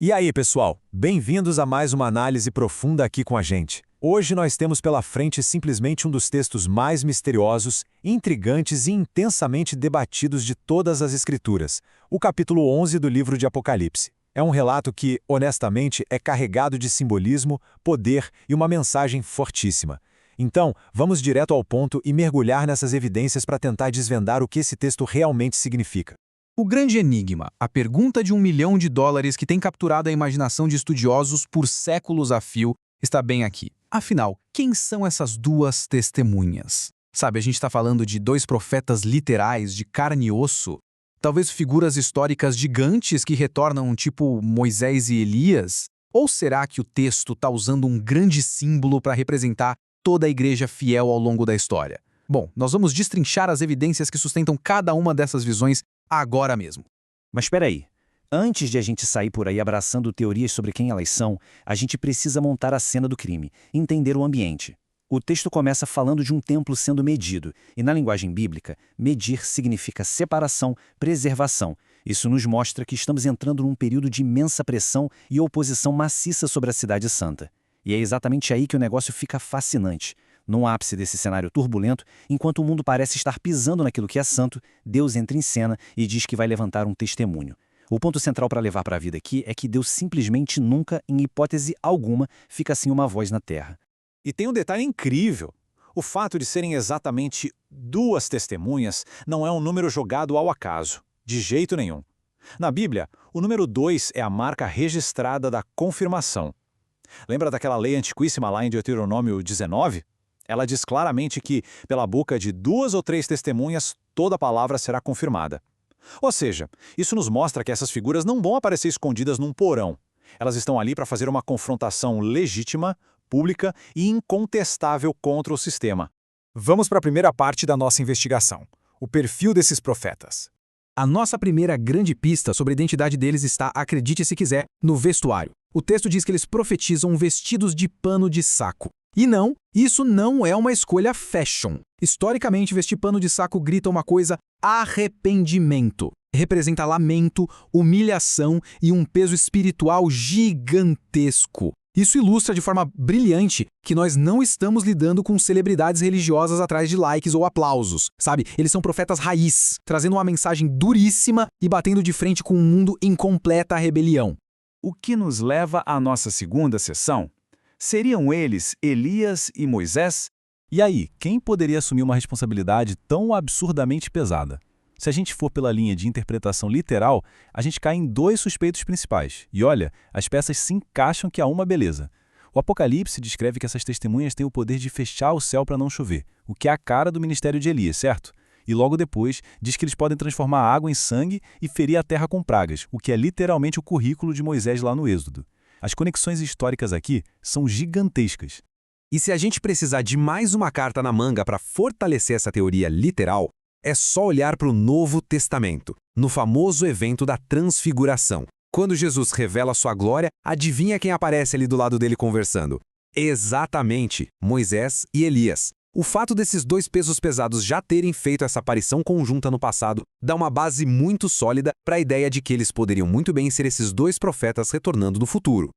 E aí, pessoal? Bem-vindos a mais uma análise profunda aqui com a gente. Hoje nós temos pela frente simplesmente um dos textos mais misteriosos, intrigantes e intensamente debatidos de todas as Escrituras, o capítulo 11 do livro de Apocalipse. É um relato que, honestamente, é carregado de simbolismo, poder e uma mensagem fortíssima. Então, vamos direto ao ponto e mergulhar nessas evidências para tentar desvendar o que esse texto realmente significa. O grande enigma, a pergunta de $1 milhão que tem capturado a imaginação de estudiosos por séculos a fio, está bem aqui. Afinal, quem são essas duas testemunhas? Sabe, a gente está falando de dois profetas literais de carne e osso? Talvez figuras históricas gigantes que retornam tipo Moisés e Elias? Ou será que o texto está usando um grande símbolo para representar toda a igreja fiel ao longo da história? Bom, nós vamos destrinchar as evidências que sustentam cada uma dessas visões agora mesmo. Mas espera aí. Antes de a gente sair por aí abraçando teorias sobre quem elas são, a gente precisa montar a cena do crime, entender o ambiente. O texto começa falando de um templo sendo medido, e na linguagem bíblica, medir significa separação, preservação. Isso nos mostra que estamos entrando num período de imensa pressão e oposição maciça sobre a Cidade Santa. E é exatamente aí que o negócio fica fascinante. No ápice desse cenário turbulento, enquanto o mundo parece estar pisando naquilo que é santo, Deus entra em cena e diz que vai levantar um testemunho. O ponto central para levar para a vida aqui é que Deus simplesmente nunca, em hipótese alguma, fica sem uma voz na terra. E tem um detalhe incrível. O fato de serem exatamente duas testemunhas não é um número jogado ao acaso, de jeito nenhum. Na Bíblia, o número 2 é a marca registrada da confirmação. Lembra daquela lei antiquíssima lá em Deuteronômio 19? Ela diz claramente que, pela boca de 2 ou 3 testemunhas, toda palavra será confirmada. Ou seja, isso nos mostra que essas figuras não vão aparecer escondidas num porão. Elas estão ali para fazer uma confrontação legítima, pública e incontestável contra o sistema. Vamos para a primeira parte da nossa investigação: o perfil desses profetas. A nossa primeira grande pista sobre a identidade deles está, acredite se quiser, no vestuário. O texto diz que eles profetizam vestidos de pano de saco. E não, isso não é uma escolha fashion. Historicamente, vestir pano de saco grita uma coisa: arrependimento. Representa lamento, humilhação e um peso espiritual gigantesco. Isso ilustra de forma brilhante que nós não estamos lidando com celebridades religiosas atrás de likes ou aplausos, sabe? Eles são profetas raiz, trazendo uma mensagem duríssima e batendo de frente com um mundo em completa rebelião. O que nos leva à nossa segunda sessão. Seriam eles Elias e Moisés? E aí, quem poderia assumir uma responsabilidade tão absurdamente pesada? Se a gente for pela linha de interpretação literal, a gente cai em 2 suspeitos principais. E olha, as peças se encaixam que há uma beleza. O Apocalipse descreve que essas testemunhas têm o poder de fechar o céu para não chover, o que é a cara do ministério de Elias, certo? E logo depois, diz que eles podem transformar a água em sangue e ferir a terra com pragas, o que é literalmente o currículo de Moisés lá no Êxodo. As conexões históricas aqui são gigantescas. E se a gente precisar de mais uma carta na manga para fortalecer essa teoria literal, é só olhar para o Novo Testamento, no famoso evento da Transfiguração. Quando Jesus revela sua glória, adivinha quem aparece ali do lado dele conversando? Exatamente, Moisés e Elias. O fato desses 2 pesos pesados já terem feito essa aparição conjunta no passado dá uma base muito sólida para a ideia de que eles poderiam muito bem ser esses 2 profetas retornando no futuro.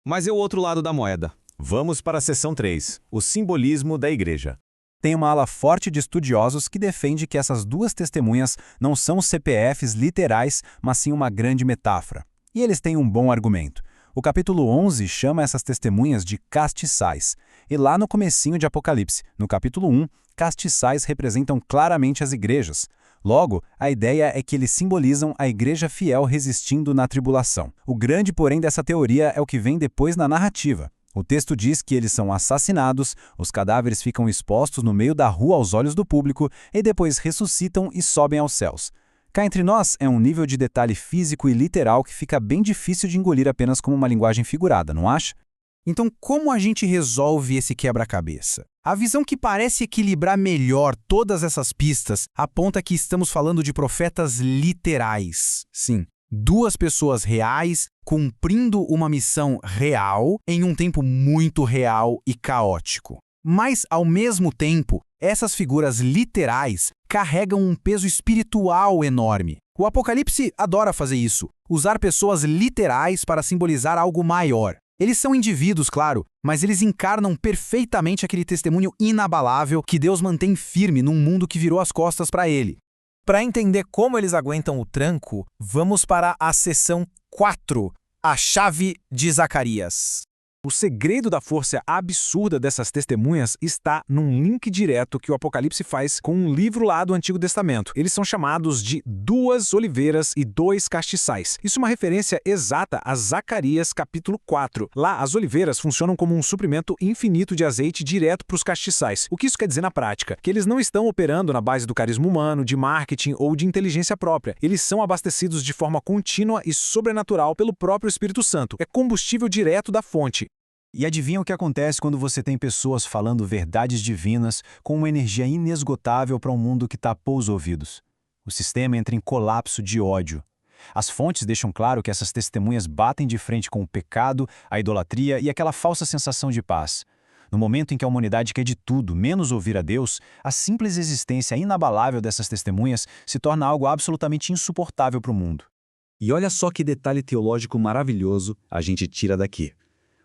Mas é o outro lado da moeda. Vamos para a seção 3, o simbolismo da igreja. Tem uma ala forte de estudiosos que defende que essas 2 testemunhas não são CPFs literais, mas sim uma grande metáfora. E eles têm um bom argumento. O capítulo 11 chama essas testemunhas de castiçais. E lá no comecinho de Apocalipse, no capítulo 1, castiçais representam claramente as igrejas. Logo, a ideia é que eles simbolizam a igreja fiel resistindo na tribulação. O grande porém dessa teoria é o que vem depois na narrativa. O texto diz que eles são assassinados, os cadáveres ficam expostos no meio da rua aos olhos do público e depois ressuscitam e sobem aos céus. Cá entre nós é um nível de detalhe físico e literal que fica bem difícil de engolir apenas como uma linguagem figurada, não acha? Então, como a gente resolve esse quebra-cabeça? A visão que parece equilibrar melhor todas essas pistas aponta que estamos falando de profetas literais. Sim, 2 pessoas reais cumprindo uma missão real em um tempo muito real e caótico. Mas, ao mesmo tempo, Essas figuras literais carregam um peso espiritual enorme. O Apocalipse adora fazer isso, usar pessoas literais para simbolizar algo maior. Eles são indivíduos, claro, mas eles encarnam perfeitamente aquele testemunho inabalável que Deus mantém firme num mundo que virou as costas para ele. Para entender como eles aguentam o tranco, vamos para a seção 4, a chave de Zacarias. O segredo da força absurda dessas testemunhas está num link direto que o Apocalipse faz com um livro lá do Antigo Testamento. Eles são chamados de 2 oliveiras e 2 castiçais. Isso é uma referência exata a Zacarias capítulo 4. Lá, as oliveiras funcionam como um suprimento infinito de azeite direto para os castiçais. O que isso quer dizer na prática? Que eles não estão operando na base do carisma humano, de marketing ou de inteligência própria. Eles são abastecidos de forma contínua e sobrenatural pelo próprio Espírito Santo. É combustível direto da fonte. E adivinha o que acontece quando você tem pessoas falando verdades divinas com uma energia inesgotável para um mundo que tapou os ouvidos? O sistema entra em colapso de ódio. As fontes deixam claro que essas testemunhas batem de frente com o pecado, a idolatria e aquela falsa sensação de paz. No momento em que a humanidade quer de tudo, menos ouvir a Deus, a simples existência inabalável dessas testemunhas se torna algo absolutamente insuportável para o mundo. E olha só que detalhe teológico maravilhoso a gente tira daqui.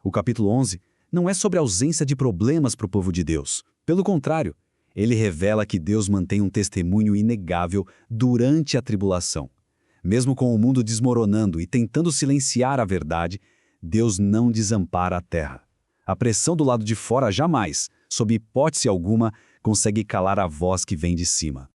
O capítulo 11 não é sobre a ausência de problemas para o povo de Deus. Pelo contrário, ele revela que Deus mantém um testemunho inegável durante a tribulação. Mesmo com o mundo desmoronando e tentando silenciar a verdade, Deus não desampara a terra. A pressão do lado de fora jamais, sob hipótese alguma, consegue calar a voz que vem de cima.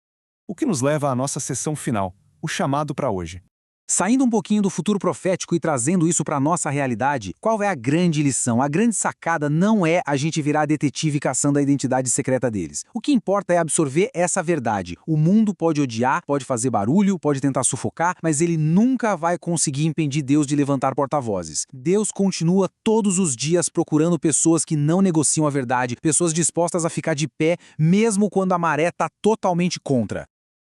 O que nos leva à nossa sessão final, o chamado para hoje. Saindo um pouquinho do futuro profético e trazendo isso para a nossa realidade, qual é a grande lição? A grande sacada não é a gente virar detetive caçando a identidade secreta deles. O que importa é absorver essa verdade. O mundo pode odiar, pode fazer barulho, pode tentar sufocar, mas ele nunca vai conseguir impedir Deus de levantar porta-vozes. Deus continua todos os dias procurando pessoas que não negociam a verdade, pessoas dispostas a ficar de pé, mesmo quando a maré está totalmente contra.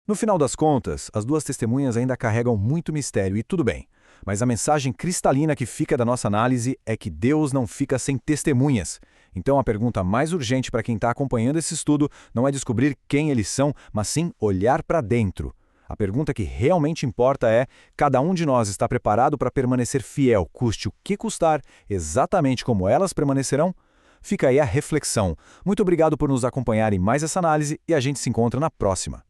No final das contas, as 2 testemunhas ainda carregam muito mistério e tudo bem. Mas a mensagem cristalina que fica da nossa análise é que Deus não fica sem testemunhas. Então a pergunta mais urgente para quem está acompanhando esse estudo não é descobrir quem eles são, mas sim olhar para dentro. A pergunta que realmente importa é: cada um de nós está preparado para permanecer fiel, custe o que custar, exatamente como elas permanecerão? Fica aí a reflexão. Muito obrigado por nos acompanhar em mais essa análise e a gente se encontra na próxima.